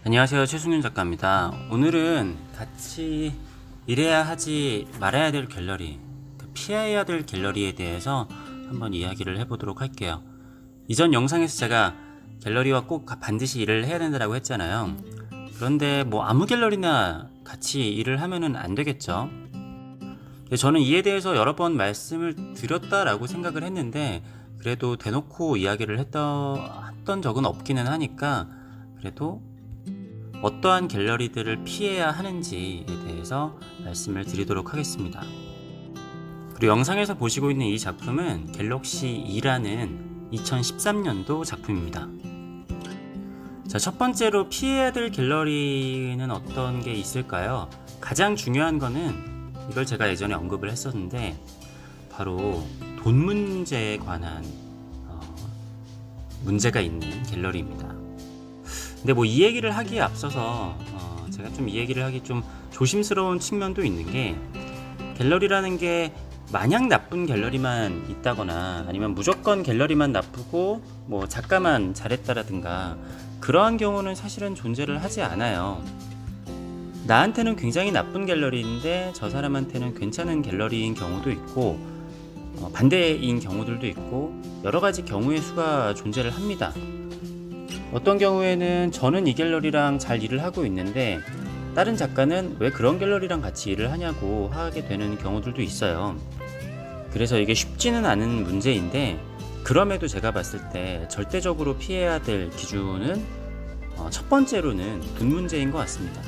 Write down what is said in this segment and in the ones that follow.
안녕하세요, 최승윤 작가입니다. 오늘은 같이 일해야 하지 말아야 될 갤러리, 피해야 될 갤러리에 대해서 한번 이야기를 해보도록 할게요. 이전 영상에서 제가 갤러리와 꼭 반드시 일을 해야 된다고 했잖아요. 그런데 뭐 아무 갤러리나 같이 일을 하면은 안 되겠죠. 저는 이에 대해서 여러 번 말씀을 드렸다라고 생각을 했는데, 그래도 대놓고 이야기를 했던 적은 없기는 하니까, 그래도 어떠한 갤러리들을 피해야 하는지에 대해서 말씀을 드리도록 하겠습니다. 그리고 영상에서 보시고 있는 이 작품은 갤럭시 2라는 2013년도 작품입니다. 자, 첫 번째로 피해야 될 갤러리는 어떤 게 있을까요? 가장 중요한 거는 이걸 제가 예전에 언급을 했었는데, 바로 돈 문제에 관한 문제가 있는 갤러리입니다. 근데 뭐 이 얘기를 하기에 앞서서 제가 좀 이 얘기를 하기 좀 조심스러운 측면도 있는 게, 갤러리라는 게 마냥 나쁜 갤러리만 있다거나 아니면 무조건 갤러리만 나쁘고 뭐 작가만 잘했다라든가 그러한 경우는 사실은 존재를 하지 않아요. 나한테는 굉장히 나쁜 갤러리인데 저 사람한테는 괜찮은 갤러리인 경우도 있고 반대인 경우들도 있고 여러 가지 경우의 수가 존재를 합니다. 어떤 경우에는 저는 이 갤러리랑 잘 일을 하고 있는데 다른 작가는 왜 그런 갤러리랑 같이 일을 하냐고 하게 되는 경우들도 있어요. 그래서 이게 쉽지는 않은 문제인데, 그럼에도 제가 봤을 때 절대적으로 피해야 될 기준은 첫 번째로는 돈 문제인 것 같습니다.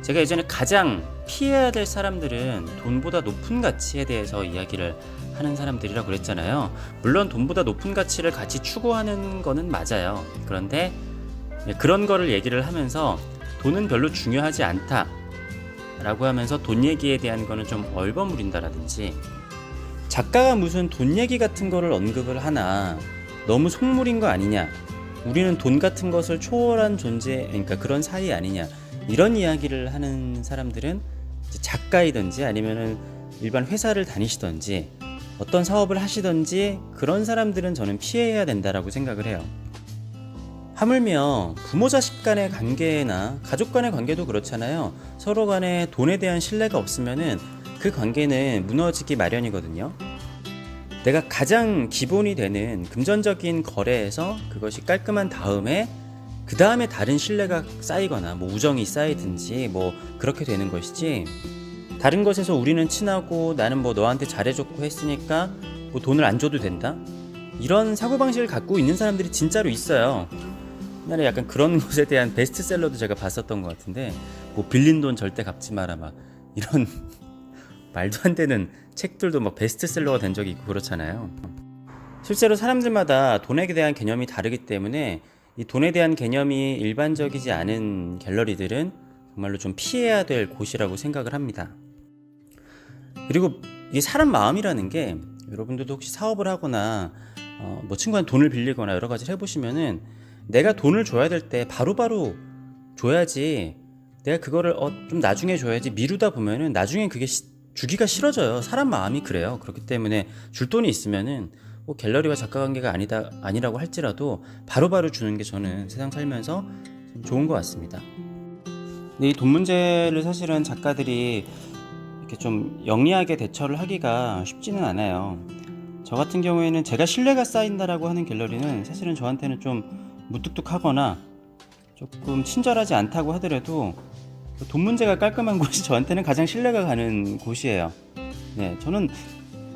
제가 예전에 가장 피해야 될 사람들은 돈보다 높은 가치에 대해서 이야기를 하는 사람들이라고 그랬잖아요. 물론 돈보다 높은 가치를 같이 추구하는 거는 맞아요. 그런데 그런 거를 얘기를 하면서 돈은 별로 중요하지 않다 라고 하면서 돈 얘기에 대한 거는 좀 얼버무린다라든지, 작가가 무슨 돈 얘기 같은 거를 언급을 하나 너무 속물인 거 아니냐, 우리는 돈 같은 것을 초월한 존재, 그러니까 그런 사이 아니냐, 이런 이야기를 하는 사람들은 작가이든지 아니면은 일반 회사를 다니시든지 어떤 사업을 하시든지 그런 사람들은 저는 피해야 된다라고 생각을 해요. 하물며 부모 자식 간의 관계나 가족 간의 관계도 그렇잖아요. 서로 간에 돈에 대한 신뢰가 없으면은 그 관계는 무너지기 마련이거든요. 내가 가장 기본이 되는 금전적인 거래에서 그것이 깔끔한 다음에 그 다음에 다른 신뢰가 쌓이거나 뭐 우정이 쌓이든지 뭐 그렇게 되는 것이지, 다른 것에서 우리는 친하고 나는 뭐 너한테 잘해줬고 했으니까 뭐 돈을 안 줘도 된다, 이런 사고방식을 갖고 있는 사람들이 진짜로 있어요. 옛날에 약간 그런 것에 대한 베스트셀러도 제가 봤었던 것 같은데, 뭐 빌린 돈 절대 갚지 마라 막 이런 말도 안 되는 책들도 막 베스트셀러가 된 적이 있고 그렇잖아요. 실제로 사람들마다 돈에 대한 개념이 다르기 때문에 이 돈에 대한 개념이 일반적이지 않은 갤러리들은 정말로 좀 피해야 될 곳이라고 생각을 합니다. 그리고 이게 사람 마음이라는 게, 여러분들도 혹시 사업을 하거나 뭐 친구한테 돈을 빌리거나 여러 가지를 해보시면은, 내가 돈을 줘야 될 때 바로바로 줘야지, 내가 그거를 좀 나중에 줘야지 미루다 보면은 나중엔 그게 주기가 싫어져요. 사람 마음이 그래요. 그렇기 때문에 줄 돈이 있으면은 뭐 갤러리와 작가 관계가 아니라고 할지라도 바로바로 주는 게 저는 세상 살면서 좀 좋은 것 같습니다. 근데 이 돈 문제를 사실은 작가들이 이렇게 좀 영리하게 대처를 하기가 쉽지는 않아요. 저 같은 경우에는 제가 신뢰가 쌓인다라고 하는 갤러리는 사실은 저한테는 좀 무뚝뚝하거나 조금 친절하지 않다고 하더라도 돈 문제가 깔끔한 곳이 저한테는 가장 신뢰가 가는 곳이에요. 네, 저는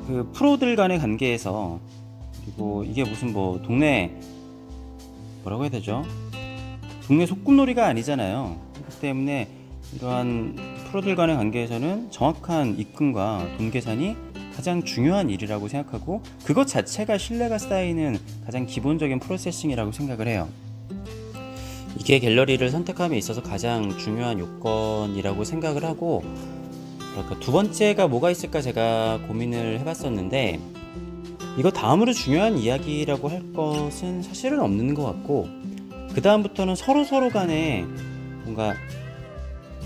그 프로들 간의 관계에서, 그리고 이게 무슨 뭐 동네 뭐라고 해야 되죠? 동네 소꿉놀이가 아니잖아요. 그렇기 때문에 이러한 프로들 간의 관계에서는 정확한 입금과 돈 계산이 가장 중요한 일이라고 생각하고, 그것 자체가 신뢰가 쌓이는 가장 기본적인 프로세싱이라고 생각을 해요. 이게 갤러리를 선택함에 있어서 가장 중요한 요건이라고 생각을 하고, 그러니까 두 번째가 뭐가 있을까 제가 고민을 해봤었는데, 이거 다음으로 중요한 이야기라고 할 것은 사실은 없는 것 같고, 그 다음부터는 서로 간에 뭔가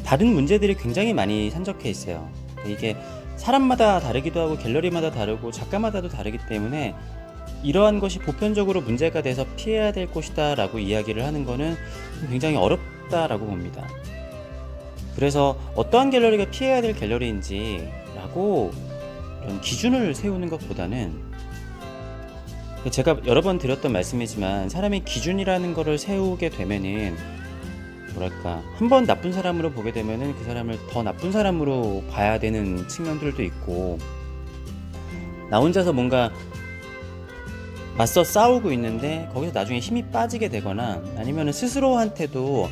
다른 문제들이 굉장히 많이 산적해 있어요. 이게 사람마다 다르기도 하고 갤러리마다 다르고 작가마다도 다르기 때문에 이러한 것이 보편적으로 문제가 돼서 피해야 될 것이다 라고 이야기를 하는 거는 굉장히 어렵다라고 봅니다. 그래서 어떠한 갤러리가 피해야 될 갤러리인지 라고 이런 기준을 세우는 것보다는, 제가 여러 번 드렸던 말씀이지만 사람이 기준이라는 거를 세우게 되면은 뭐랄까, 한번 나쁜 사람으로 보게 되면은 그 사람을 더 나쁜 사람으로 봐야 되는 측면들도 있고, 나 혼자서 뭔가 맞서 싸우고 있는데 거기서 나중에 힘이 빠지게 되거나 아니면 스스로한테도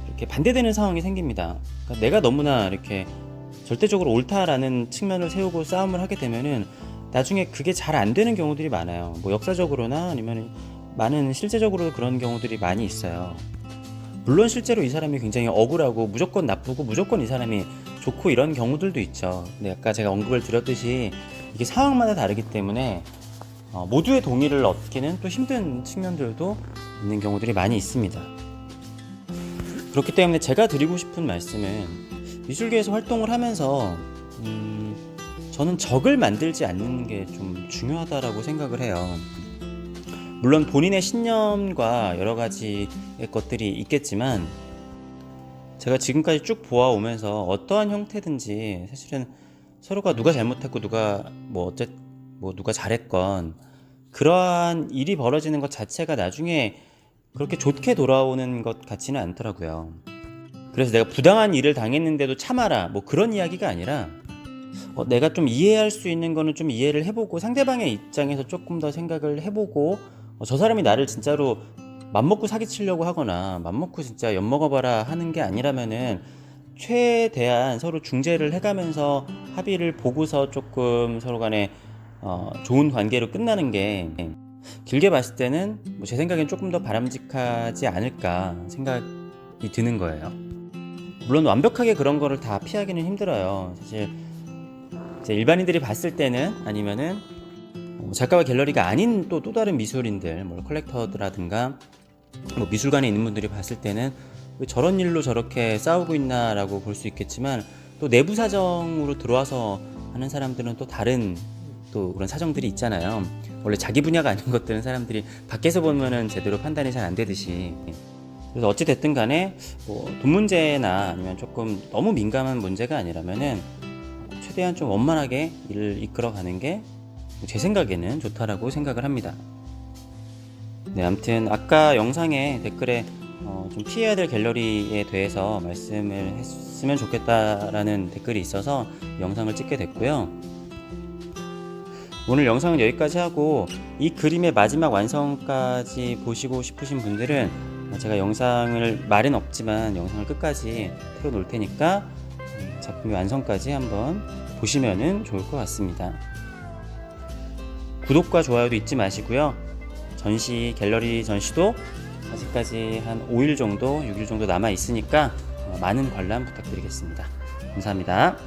이렇게 반대되는 상황이 생깁니다. 그러니까 내가 너무나 이렇게 절대적으로 옳다라는 측면을 세우고 싸움을 하게 되면은 나중에 그게 잘 안 되는 경우들이 많아요. 뭐 역사적으로나 아니면 많은 실제적으로 그런 경우들이 많이 있어요. 물론 실제로 이 사람이 굉장히 억울하고 무조건 나쁘고 무조건 이 사람이 좋고 이런 경우들도 있죠. 근데 아까 제가 언급을 드렸듯이 이게 상황마다 다르기 때문에 모두의 동의를 얻기는 또 힘든 측면들도 있는 경우들이 많이 있습니다. 그렇기 때문에 제가 드리고 싶은 말씀은, 미술계에서 활동을 하면서 저는 적을 만들지 않는 게 좀 중요하다라고 생각을 해요. 물론 본인의 신념과 여러 가지의 것들이 있겠지만, 제가 지금까지 쭉 보아오면서 어떠한 형태든지 사실은 서로가 누가 잘못했고 누가 누가 잘했건 그러한 일이 벌어지는 것 자체가 나중에 그렇게 좋게 돌아오는 것 같지는 않더라고요. 그래서 내가 부당한 일을 당했는데도 참아라, 뭐 그런 이야기가 아니라 내가 좀 이해할 수 있는 거는 좀 이해를 해보고 상대방의 입장에서 조금 더 생각을 해보고, 저 사람이 나를 진짜로 맘먹고 사기치려고 하거나 맘먹고 진짜 엿먹어봐라 하는 게 아니라면은 최대한 서로 중재를 해가면서 합의를 보고서 조금 서로 간에 좋은 관계로 끝나는 게 길게 봤을 때는 제 생각엔 조금 더 바람직하지 않을까 생각이 드는 거예요. 물론 완벽하게 그런 거를 다 피하기는 힘들어요. 사실 이제 일반인들이 봤을 때는, 아니면은 작가와 갤러리가 아닌 또 다른 미술인들, 뭐 컬렉터라든가 뭐 미술관에 있는 분들이 봤을 때는 왜 저런 일로 저렇게 싸우고 있나라고 볼 수 있겠지만, 또 내부 사정으로 들어와서 하는 사람들은 또 다른 또 그런 사정들이 있잖아요. 원래 자기 분야가 아닌 것들은 사람들이 밖에서 보면은 제대로 판단이 잘 안 되듯이. 그래서 어찌 됐든 간에 돈 문제나 아니면 조금 너무 민감한 문제가 아니라면은 최대한 좀 원만하게 일을 이끌어가는 게 제 생각에는 좋다라고 생각을 합니다. 네, 아무튼 아까 영상에 댓글에 좀 피해야 될 갤러리에 대해서 말씀을 했으면 좋겠다라는 댓글이 있어서 영상을 찍게 됐고요. 오늘 영상은 여기까지 하고, 이 그림의 마지막 완성까지 보시고 싶으신 분들은 제가 영상을, 말은 없지만 영상을 끝까지 틀어 놓을 테니까 작품의 완성까지 한번 보시면은 좋을 것 같습니다. 구독과 좋아요도 잊지 마시고요. 갤러리 전시도 아직까지 한 5일 정도, 6일 정도 남아 있으니까 많은 관람 부탁드리겠습니다. 감사합니다.